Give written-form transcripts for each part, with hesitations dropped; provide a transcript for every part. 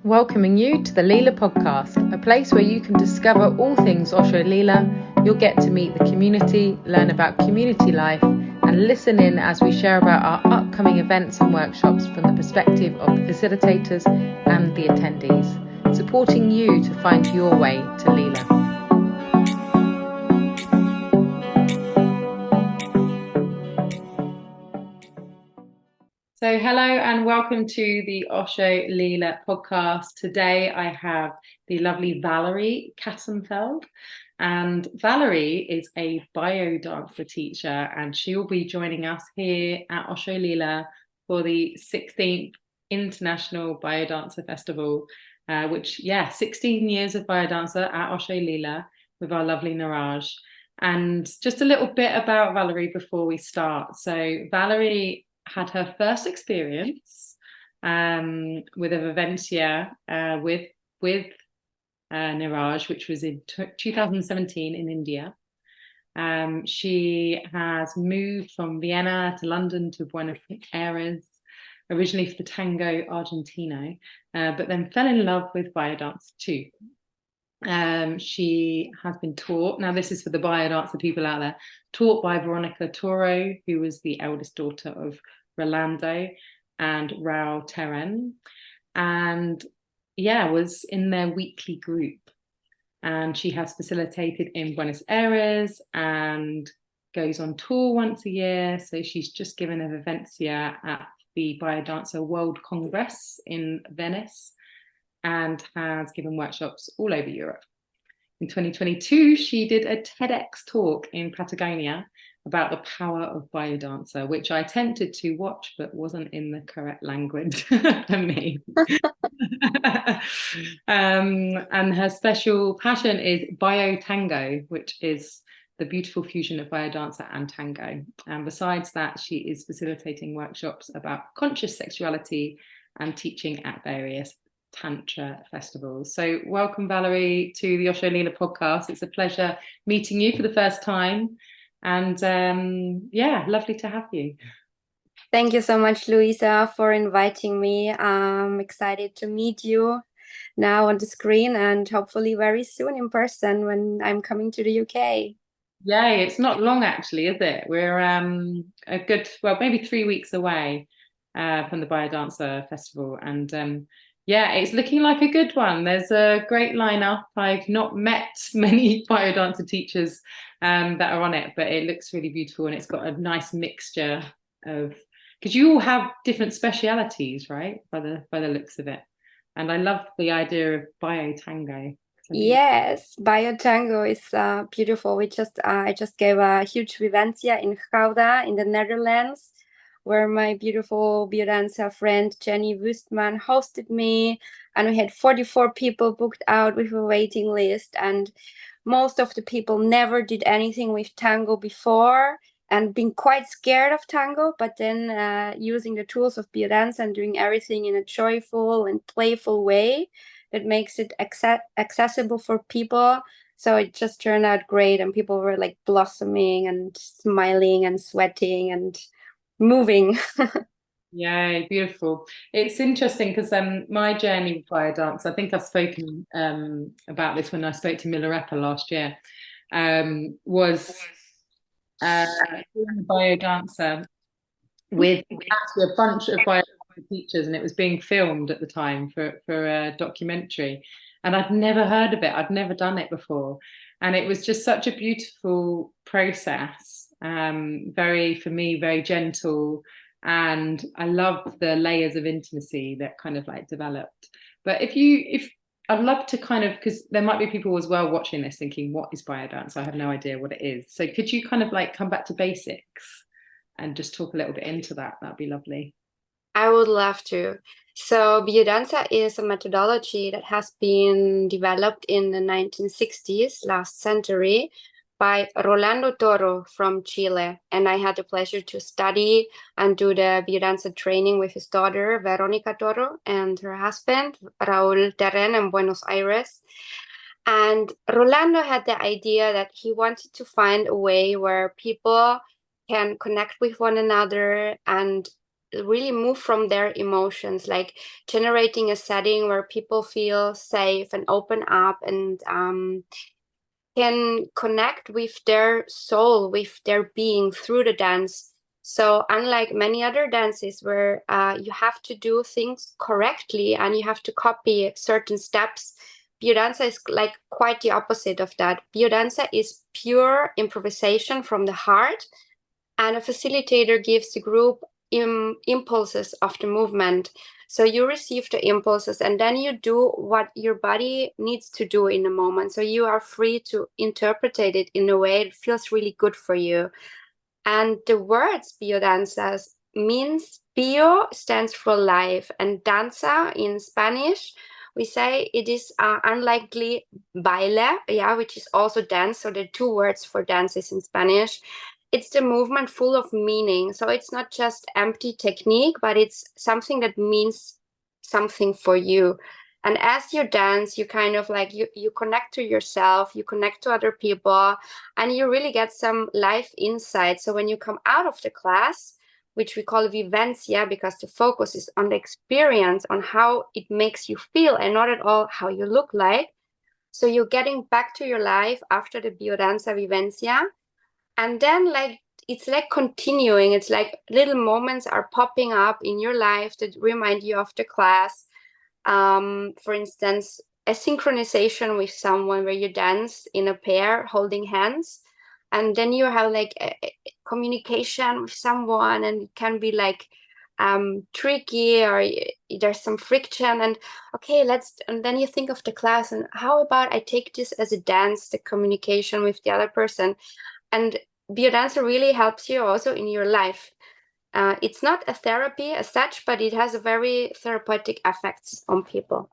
Welcoming you to the Leela podcast, a place where you can discover all things Osho Leela. You'll get to meet the community, learn about community life, and listen in as we share about our upcoming events and workshops from the perspective of the facilitators and the attendees, supporting you to find your way to Leela. So hello and welcome to the Osho Leela podcast. Today I have the lovely Valerie Kattenfeld, and Valerie is a biodanza teacher, and she will be joining us here at Osho Leela for the 16th International Biodanza Festival, 16 years of biodanza at Osho Leela with our lovely Niraj. And just a little bit about Valerie before we start. So Valerie had her first experience with a vivencia with Niraj, which was in 2017 in India. She has moved from Vienna to London to Buenos Aires, originally for the tango argentino, but then fell in love with biodance too. She has been taught, now this is for the biodancer people out there, taught by Veronica Toro, who was the eldest daughter of Rolando and Raul Terren, and was in their weekly group. And she has facilitated in Buenos Aires and goes on tour once a year. So she's just given a vivencia at the Biodanza World Congress in Venice and has given workshops all over Europe. In 2022, she did a TEDx talk in Patagonia about the power of biodanza, which I attempted to watch, but wasn't in the correct language for me. And her special passion is Biotango, which is the beautiful fusion of biodanza and tango. And besides that, she is facilitating workshops about conscious sexuality and teaching at various Tantra festivals. So welcome, Valerie, to the Osho Leela podcast. It's a pleasure meeting you for the first time, and lovely to have you. Thank you so much, Louisa, for inviting me. I'm excited to meet you now on the screen and hopefully very soon in person when I'm coming to the UK. Yay, it's not long actually, is it? We're a good, maybe 3 weeks away from the Biodanza Festival, and it's looking like a good one. There's a great lineup. I've not met many biodanza teachers that are on it, but it looks really beautiful, and it's got a nice mixture of, because you all have different specialities, right? By the looks of it. And I love the idea of biotango. Yes, Biotango is beautiful. I just gave a huge vivencia in Gouda in the Netherlands, where my beautiful biodanza friend Jenny Wustman hosted me, and we had 44 people booked out with a waiting list, and most of the people never did anything with tango before and been quite scared of tango, but then using the tools of biodanza and doing everything in a joyful and playful way that makes it accessible for people. So it just turned out great, and people were like blossoming and smiling and sweating and moving. Yeah, beautiful. It's interesting because my journey with biodance, I think I've spoken about this when I spoke to Milarepa last year, was doing biodancer with actually a bunch of biodancer teachers, and it was being filmed at the time for a documentary. And I'd never heard of it. I'd never done it before. And it was just such a beautiful process, very, for me, very gentle. And I loved the layers of intimacy that kind of like developed. But if I'd love to kind of, because there might be people as well watching this thinking, what is biodance? I have no idea what it is. So could you kind of like come back to basics and just talk a little bit into that? That'd be lovely. I would love to. So Biodanza is a methodology that has been developed in the 1960s, last century, by Rolando Toro from Chile. And I had the pleasure to study and do the Biodanza training with his daughter, Veronica Toro, and her husband, Raul Terren, in Buenos Aires. And Rolando had the idea that he wanted to find a way where people can connect with one another and really move from their emotions, like generating a setting where people feel safe and open up and can connect with their soul, with their being through the dance. So unlike many other dances where you have to do things correctly and you have to copy certain steps, Biodanza is like quite the opposite of that. Biodanza is pure improvisation from the heart, and a facilitator gives the group impulses of the movement. So you receive the impulses and then you do what your body needs to do in the moment. So you are free to interpret it in a way that feels really good for you. And the words biodanzas means bio stands for life, and danza in Spanish, we say it is unlikely baile, yeah, which is also dance. So the two words for dances in Spanish. It's the movement full of meaning. So it's not just empty technique, but it's something that means something for you. And as you dance, you kind of like you connect to yourself, you connect to other people, and you really get some life insight. So when you come out of the class, which we call vivencia, because the focus is on the experience, on how it makes you feel and not at all how you look like. So you're getting back to your life after the biodanza vivencia. And then like it's like continuing. It's like little moments are popping up in your life that remind you of the class. For instance, a synchronization with someone where you dance in a pair holding hands, and then you have like a communication with someone, and it can be like tricky, or there's some friction, and okay, and then you think of the class, and how about I take this as a dance, the communication with the other person. And biodanza really helps you also in your life. It's not a therapy as such, but it has a very therapeutic effects on people.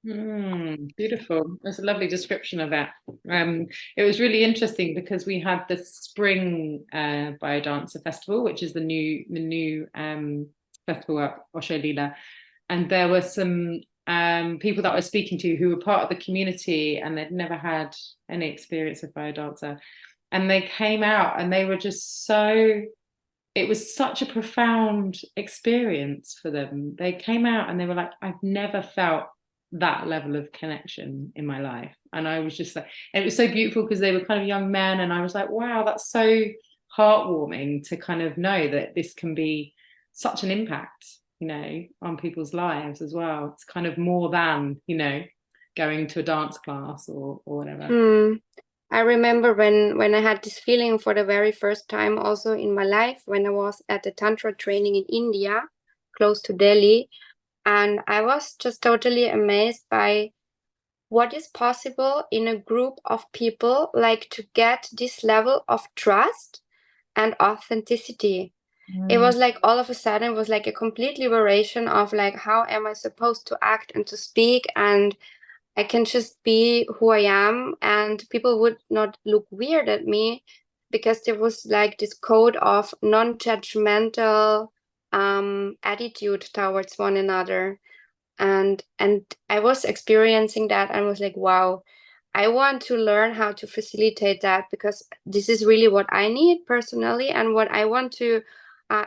Beautiful. That's a lovely description of it. It was really interesting because we had the spring Biodanza Festival, which is the new festival at Osho Leela, and there were some people that I was speaking to who were part of the community and they'd never had any experience of biodanza, and they came out and they were just so. It was such a profound experience for them. They came out and they were like, I've never felt that level of connection in my life. And I was just like, and it was so beautiful because they were kind of young men. And I was like, wow, that's so heartwarming to kind of know that this can be such an impact, on people's lives as well. It's kind of more than, going to a dance class or whatever. I remember when I had this feeling for the very first time also in my life, when I was at the Tantra training in India, close to Delhi. And I was just totally amazed by what is possible in a group of people, like to get this level of trust and authenticity. It was like all of a sudden it was like a complete liberation of like, how am I supposed to act and to speak? And I can just be who I am, and people would not look weird at me because there was like this code of non-judgmental attitude towards one another. And I was experiencing that and was like, wow, I want to learn how to facilitate that, because this is really what I need personally and what I want to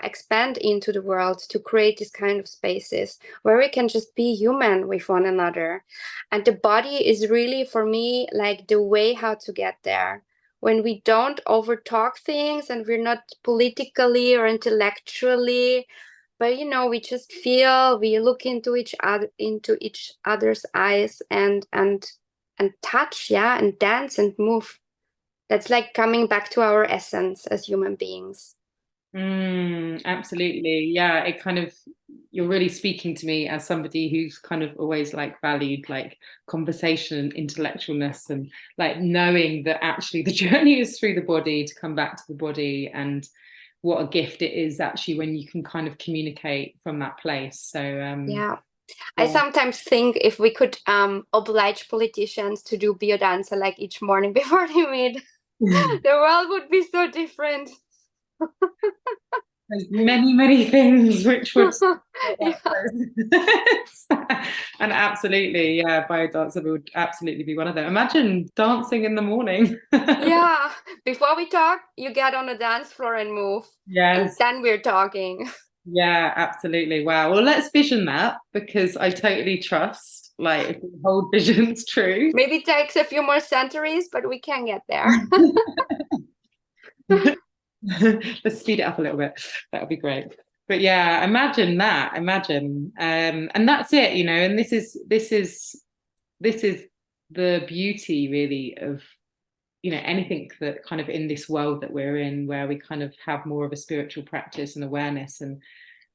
expand into the world, to create this kind of spaces where we can just be human with one another. And the body is really, for me, like the way how to get there. When we don't overtalk things and we're not politically or intellectually, but we just feel, we look into each other's eyes and touch, yeah, and dance and move. That's like coming back to our essence as human beings. Absolutely. Yeah, it kind of, you're really speaking to me as somebody who's kind of always like valued like conversation and intellectualness, and like knowing that actually the journey is through the body, to come back to the body, and what a gift it is actually when you can kind of communicate from that place. So yeah. I sometimes think if we could oblige politicians to do biodanza like each morning before they meet, the world would be so different. There's many things which would Yeah. And absolutely, yeah, biodanza would absolutely be one of them. Imagine dancing in the morning. Yeah, before we talk, you get on a dance floor and move. Yes. And then we're talking. Yeah, absolutely. Wow. Well, let's vision that because I totally trust, like, if the whole vision's true. Maybe it takes a few more centuries, but we can get there. Let's speed it up a little bit. That would be great. But yeah, imagine that. Imagine. And that's it, you know, and this is the beauty really of, you know, anything that kind of in this world that we're in, where we kind of have more of a spiritual practice and awareness, and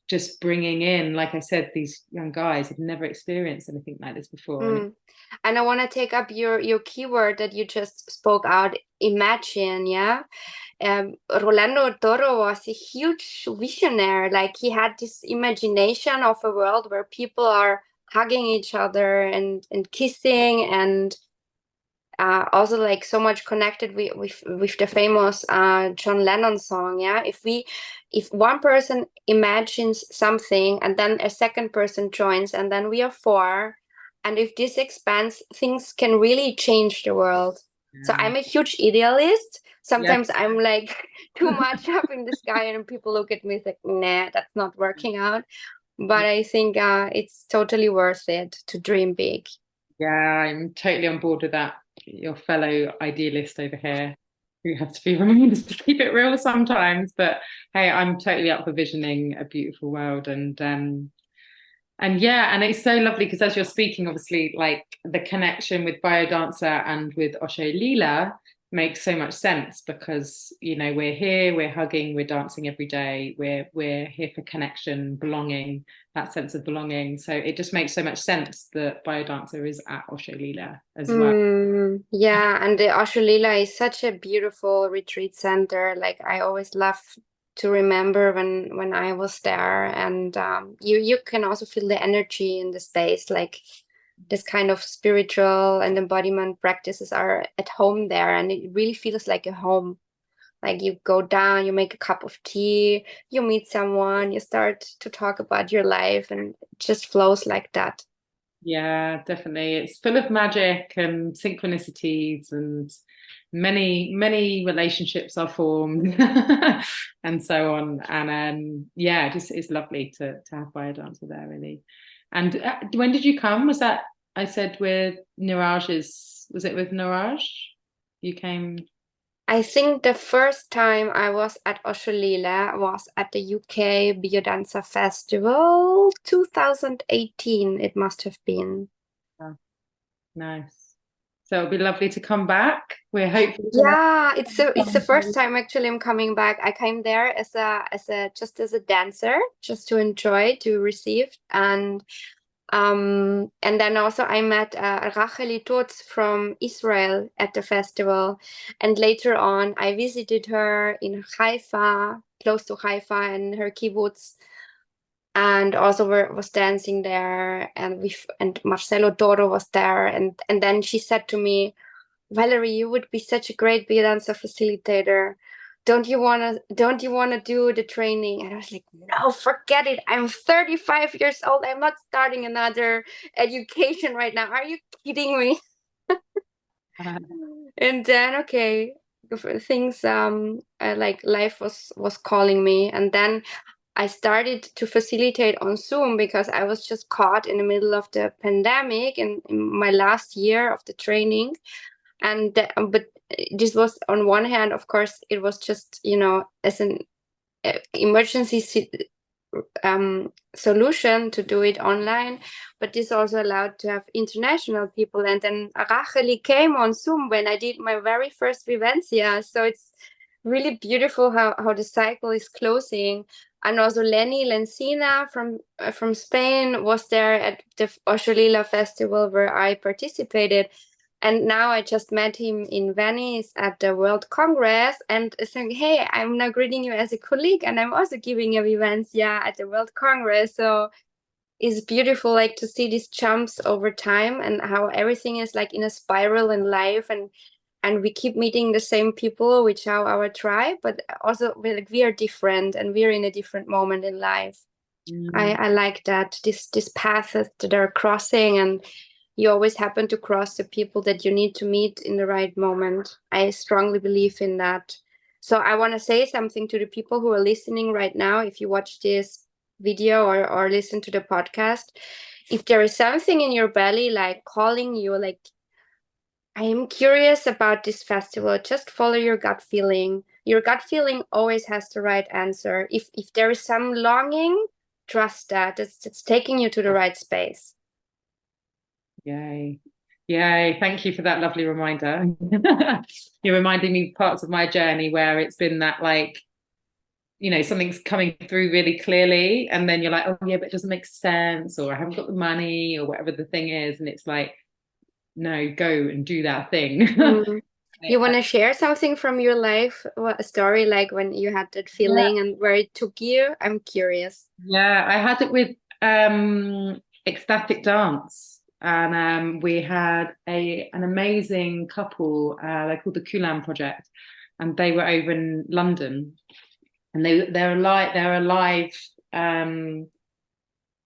just bringing in, like I said, these young guys have never experienced anything like this before. And And I want to take up your keyword that you just spoke out, imagine, yeah. Rolando Toro was a huge visionary. Like he had this imagination of a world where people are hugging each other and kissing, and also like so much connected with the famous John Lennon song. Yeah, if one person imagines something and then a second person joins, and then we are four, and if this expands, things can really change the world. So I'm a huge idealist. yeah, Sometimes I'm like too much up in the sky, and people look at me like, nah, that's not working out. But I think it's totally worth it to dream big. yeah, I'm totally on board with that. Your fellow idealist over here, who has to be reminded to keep it real sometimes. But hey, I'm totally up for visioning a beautiful world. And yeah, and it's so lovely because as you're speaking, obviously, like the connection with Biodanza and with Osho Leela makes so much sense because, you know, we're here, we're hugging, we're dancing every day, we're here for connection, belonging, that sense of belonging. So it just makes so much sense that Biodanza is at Osho Leela as well. Yeah, and the Osho Leela is such a beautiful retreat center. Like I always love to remember when I was there, and you can also feel the energy in the space. Like this kind of spiritual and embodiment practices are at home there, and it really feels like a home. Like you go down, you make a cup of tea, you meet someone, you start to talk about your life, and it just flows like that. Yeah, definitely. It's full of magic and synchronicities, and many relationships are formed and so on. And yeah, just it's lovely to have Biodanza there really. And when did you come? Was that, I said, with Niraj's, was it with Niraj? You came? I think the first time I was at Osho Leela was at the UK Biodanza Festival, 2018, it must have been. Oh, nice. So it'll be lovely to come back. We're hopefully gonna Yeah, it's the first time actually I'm coming back. I came there as a dancer, just to enjoy, to receive, and then also I met Racheli Totz from Israel at the festival, and later on I visited her in Haifa, close to Haifa, and her kibbutz, and also was dancing there, and Marcelo Toro was there, and then she said to me, Valerie, you would be such a great Biodanza facilitator. Don't you wanna do the training? And I was like, no, forget it. I'm 35 years old. I'm not starting another education right now. Are you kidding me? And then okay, things like life was calling me, and then I started to facilitate on Zoom because I was just caught in the middle of the pandemic in my last year of the training. And but this was, on one hand, of course, it was just, as an emergency solution to do it online, but this also allowed to have international people. And then Racheli came on Zoom when I did my very first vivencia, so it's really beautiful how the cycle is closing. And also Lenny Lencina from Spain was there at the Osho Leela festival where I participated. And now I just met him in Venice at the World Congress and saying, hey, I'm now greeting you as a colleague, and I'm also giving a vivencia at the World Congress. So it's beautiful, like, to see these jumps over time and how everything is like in a spiral in life, and we keep meeting the same people, which are our tribe, but also we are different and we're in a different moment in life. I like that this paths that are crossing, and you always happen to cross the people that you need to meet in the right moment. I strongly believe in that. So I want to say something to the people who are listening right now. If you watch this video or listen to the podcast, if there is something in your belly like calling you, like, I am curious about this festival, just follow your gut feeling. Your gut feeling always has the right answer. If there is some longing, trust that it's taking you to the right space. Yay. Yay. Thank you for that lovely reminder. You're reminding me parts of my journey where it's been that, like, you know, something's coming through really clearly, and then you're like, oh yeah, but it doesn't make sense, or I haven't got the money, or whatever the thing is. And it's like, no, go and do that thing. You want to share something from your life, a story like when you had that feeling and where it took you? I'm curious. Yeah, I had it with ecstatic dance, and we had an amazing couple. They're called the Kulan Project, and they were over in London, and they're a live.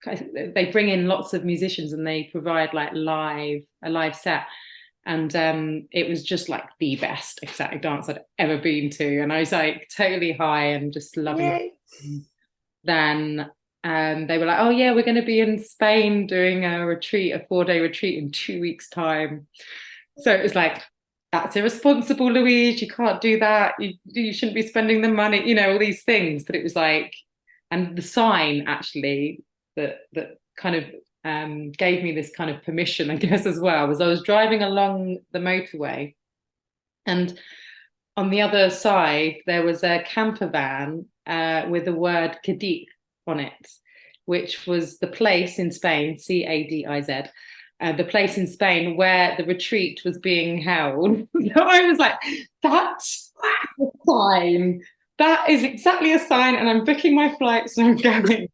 They bring in lots of musicians, and they provide like a live set. And it was just like the best ecstatic dance I'd ever been to, and I was like totally high and just loving it. Then they were like, oh yeah, we're going to be in Spain doing a 4-day retreat in 2 weeks time. So it was like, that's irresponsible, Louise, you can't do that, you shouldn't be spending the money, you know, all these things. But it was like, and the sign actually that kind of gave me this kind of permission, I guess, as well, was I was driving along the motorway, and on the other side there was a camper van with the word Cadiz on it, which was the place in Spain, Cadiz, the place in Spain where the retreat was being held. So I was like, that's a sign. That is exactly a sign, and I'm booking my flights and I'm going.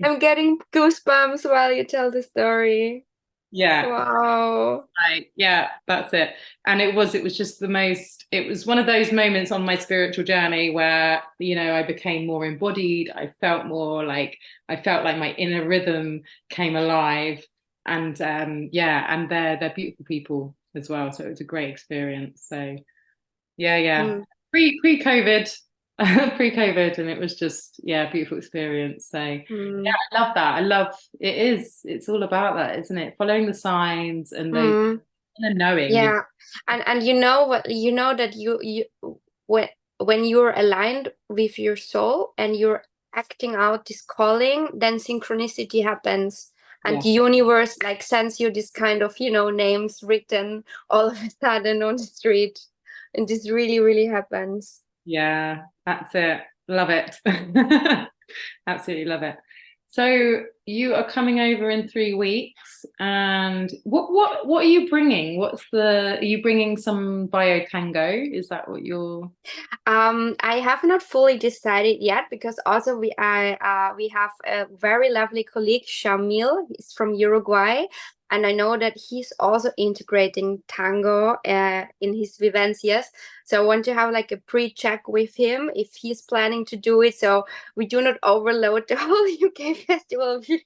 I'm getting goosebumps while you tell the story. Yeah. Wow. Right. Yeah, that's it. And it was just it was one of those moments on my spiritual journey where, you know, I became more embodied. I felt like my inner rhythm came alive. And yeah, and they're beautiful people as well. So it was a great experience. So yeah. Pre-COVID. Pre-COVID, and it was just, yeah, a beautiful experience. So yeah, I love that. It's all about that, isn't it? Following the signs and those knowing. Yeah. And you know what, you know that you when you're aligned with your soul and you're acting out this calling, then synchronicity happens, and the universe like sends you this kind of, you know, names written all of a sudden on the street, and this really, really happens. Yeah, that's it. Love it. Absolutely love it. So you are coming over in 3 weeks, and what are you bringing? Are you bringing some Biotango? Is that what you're? I have not fully decided yet, because also we have a very lovely colleague, Shamil. He's from Uruguay, and I know that he's also integrating tango in his vivencias. So I want to have like a pre-check with him if he's planning to do it, so we do not overload the whole UK festival with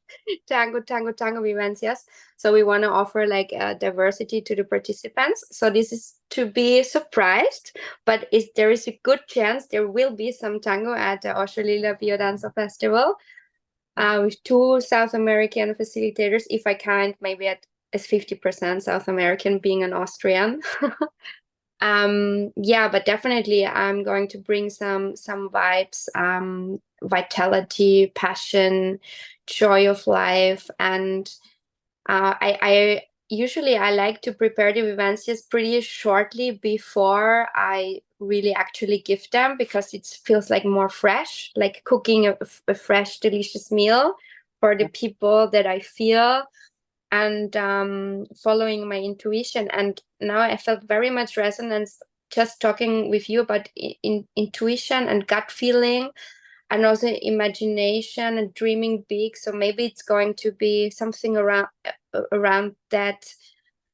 tango vivencias. So we want to offer like a diversity to the participants. So this is to be surprised, but there is a good chance there will be some tango at the Osho Leela Biodanza Festival, with 2 South American facilitators, if I count maybe as 50% South American, being an Austrian. Yeah, but definitely I'm going to bring some vibes, vitality, passion, joy of life. And I usually I like to prepare the vivencias pretty shortly before I really actually give them, because it feels like more fresh, like cooking a fresh, delicious meal for the people that I feel, and following my intuition. And now I felt very much resonance just talking with you about intuition and gut feeling, and also imagination and dreaming big. So maybe it's going to be something around that.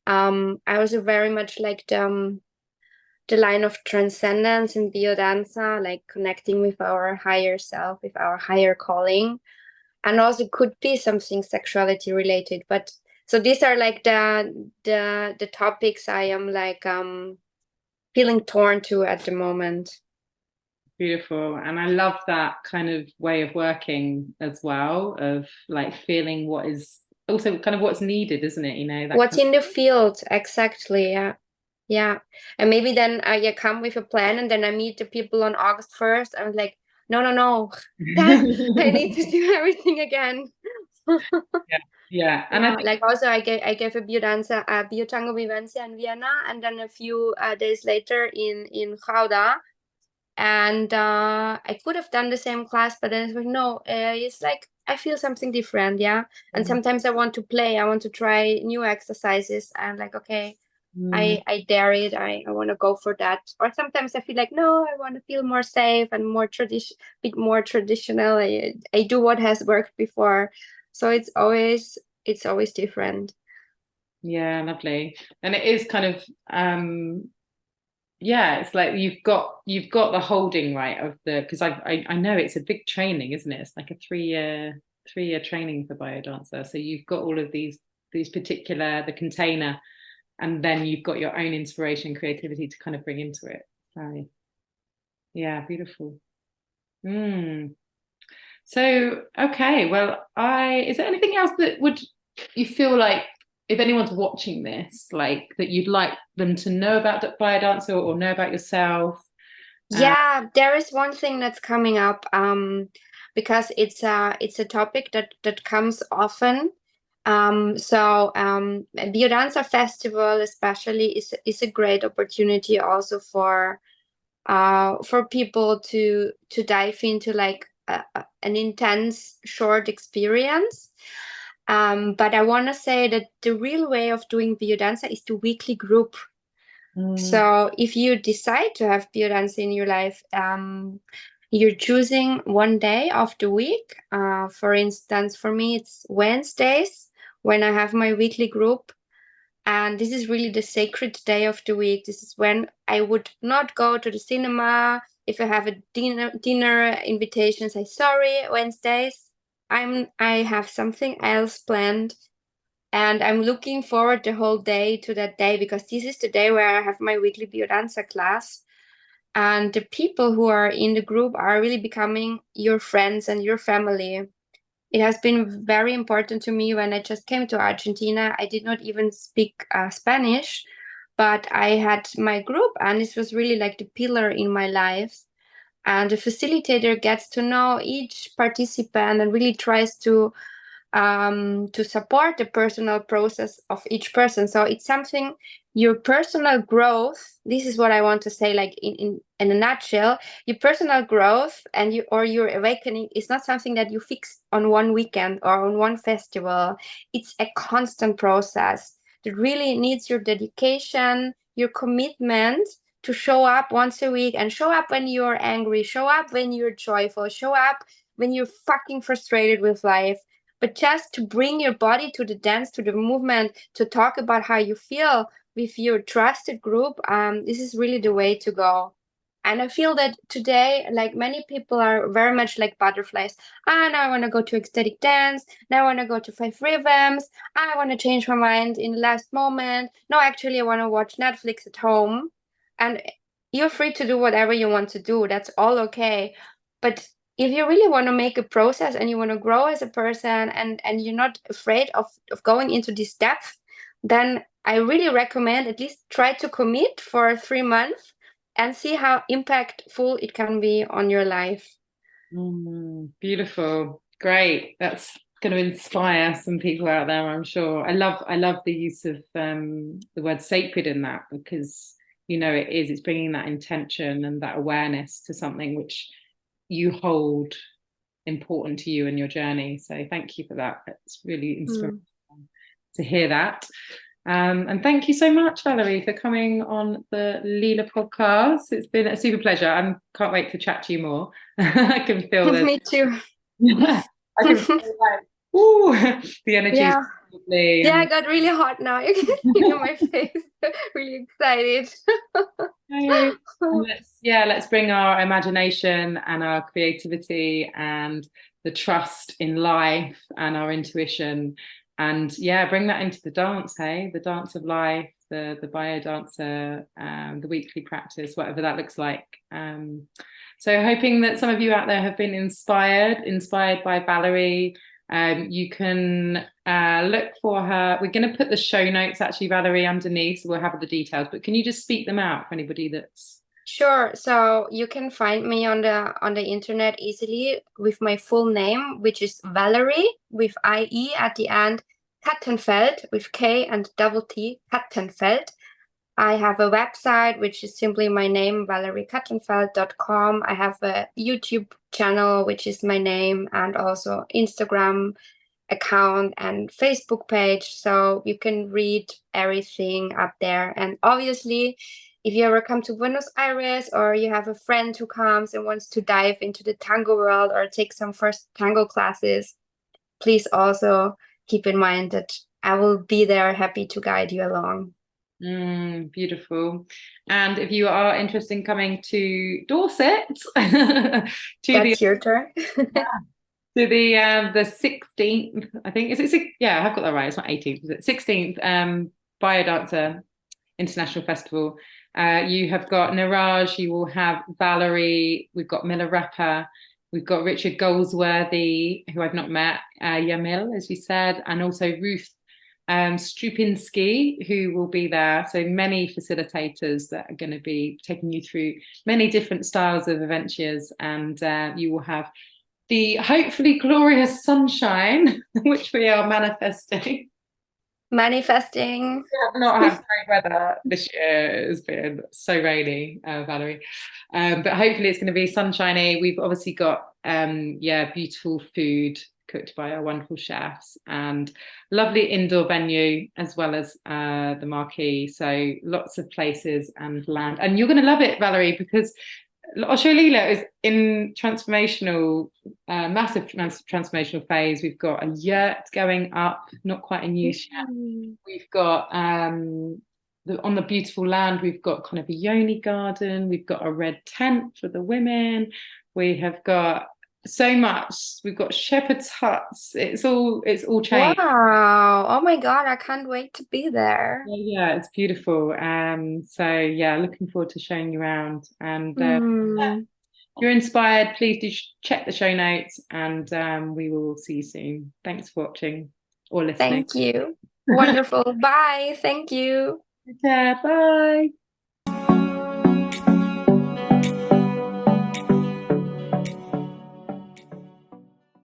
I also very much like the line of transcendence in biodanza, like connecting with our higher self, with our higher calling, and also could be something sexuality related. But so these are like the topics I am like feeling torn to at the moment. beautiful. And I love that kind of way of working as well, of like feeling what is also kind of what's needed, isn't it? You know, that What's kind in the field, exactly. Yeah. And maybe then I come with a plan, and then I meet the people on August 1st. I'm like, no, I need to do everything again. yeah. And Yeah, like also I gave a Biotango Vivencia in Vienna, and then a few days later in Gouda. And I could have done the same class, but then it's like, no, it's like I feel something different, yeah. And sometimes I want to play, I want to try new exercises. I'm like, okay, I dare it. I want to go for that. Or sometimes I feel like, no, I want to feel more safe and more bit more traditional. I do what has worked before, so it's always different. yeah, lovely. And it is kind of yeah, it's like you've got the holding right of the, because I know it's a big training, isn't it? It's like a 3-year training for biodancer. So you've got all of these particular, the container, and then you've got your own inspiration, creativity to kind of bring into it. So yeah, beautiful. So okay, well, is there anything else that would you feel like, if anyone's watching this, like that you'd like them to know about biodance or know about yourself? Yeah, there is one thing that's coming up, because it's a topic that comes often. Biodanza Festival especially is a great opportunity also for people to dive into like an intense short experience. But I want to say that the real way of doing biodanza is the weekly group. So if you decide to have biodanza in your life, you're choosing one day of the week. For instance, for me, it's Wednesdays when I have my weekly group. And this is really the sacred day of the week. This is when I would not go to the cinema. If I have a dinner invitation, say sorry, Wednesdays, I have something else planned. And I'm looking forward the whole day to that day, because this is the day where I have my weekly biodanza class. And the people who are in the group are really becoming your friends and your family. It has been very important to me when I just came to Argentina. I did not even speak Spanish, but I had my group, and this was really like the pillar in my life. And the facilitator gets to know each participant and really tries to support the personal process of each person. So it's something, your personal growth, this is what I want to say, like in a nutshell, your personal growth and your awakening is not something that you fix on one weekend or on one festival. It's a constant process that really needs your dedication, your commitment to show up once a week, and show up when you're angry, show up when you're joyful, show up when you're fucking frustrated with life. But just to bring your body to the dance, to the movement, to talk about how you feel with your trusted group, this is really the way to go. And I feel that today, like many people are very much like butterflies. Now I want to go to ecstatic dance. Now I want to go to 5 rhythms. I want to change my mind in the last moment. No, actually, I want to watch Netflix at home. And you're free to do whatever you want to do. That's all okay. But if you really want to make a process and you want to grow as a person, and you're not afraid of going into this depth, then I really recommend at least try to commit for 3 months and see how impactful it can be on your life. Beautiful. Great. That's going to inspire some people out there, I'm sure. I love the use of the word sacred in that, because it's bringing that intention and that awareness to something which you hold important to you in your journey. So thank you for that. It's really inspiring to hear that. And thank you so much, Valerie, for coming on the Leela podcast. It's been a super pleasure. I can't wait to chat to you more. I can feel this. Me too. I can feel like, ooh, the energy. Yeah. Yeah, I got really hot now. You can see my face. Really excited. Let's bring our imagination and our creativity and the trust in life and our intuition, and bring that into the dance, the dance of life, the biodancer, the weekly practice, whatever that looks like. So hoping that some of you out there have been inspired by Valerie. You can look for her. We're going to put the show notes actually, Valerie, underneath, so we'll have the details. But can you just speak them out for anybody that's... Sure. So you can find me on the internet easily with my full name, which is Valerie with IE at the end, Kattenfeld with K and double T, Kattenfeld. I have a website, which is simply my name, valeriekattenfeld.com. I have a YouTube channel, which is my name, and also Instagram account and Facebook page. So you can read everything up there. And obviously, if you ever come to Buenos Aires or you have a friend who comes and wants to dive into the tango world or take some first tango classes, please also keep in mind that I will be there, happy to guide you along. Beautiful. And if you are interested in coming to Dorset, to your turn. To the 16th, I think, is it? Yeah, I've got that right. It's not 18th, is it? 16th Biodanza International Festival. You have got Niraj, you will have Valerie, we've got Miller Rapper, we've got Richard Goldsworthy, who I've not met, Yamil, as you said, and also Ruth Strupinski, who will be there. So many facilitators that are going to be taking you through many different styles of adventures, and you will have the hopefully glorious sunshine, which we are manifesting. Manifesting. We have not had great weather this year. It has been so rainy, Valerie. But hopefully it's going to be sunshiny. We've obviously got beautiful food cooked by our wonderful chefs and lovely indoor venue as well as the marquee. So lots of places and land. And you're going to love it, Valerie, because Osho Leela is in massive transformational phase. We've got a yurt going up, not quite in use yet. We've got on the beautiful land, we've got kind of a yoni garden. We've got a red tent for the women. We have got so much. We've got shepherd's huts. It's all changed. Wow. Oh my God, I can't wait to be there. Yeah, it's beautiful. So yeah, looking forward to showing you around. And if you're inspired, please do check the show notes, and we will see you soon. Thanks for watching or listening. Thank you. Wonderful. Bye. Thank you. Take care. Bye.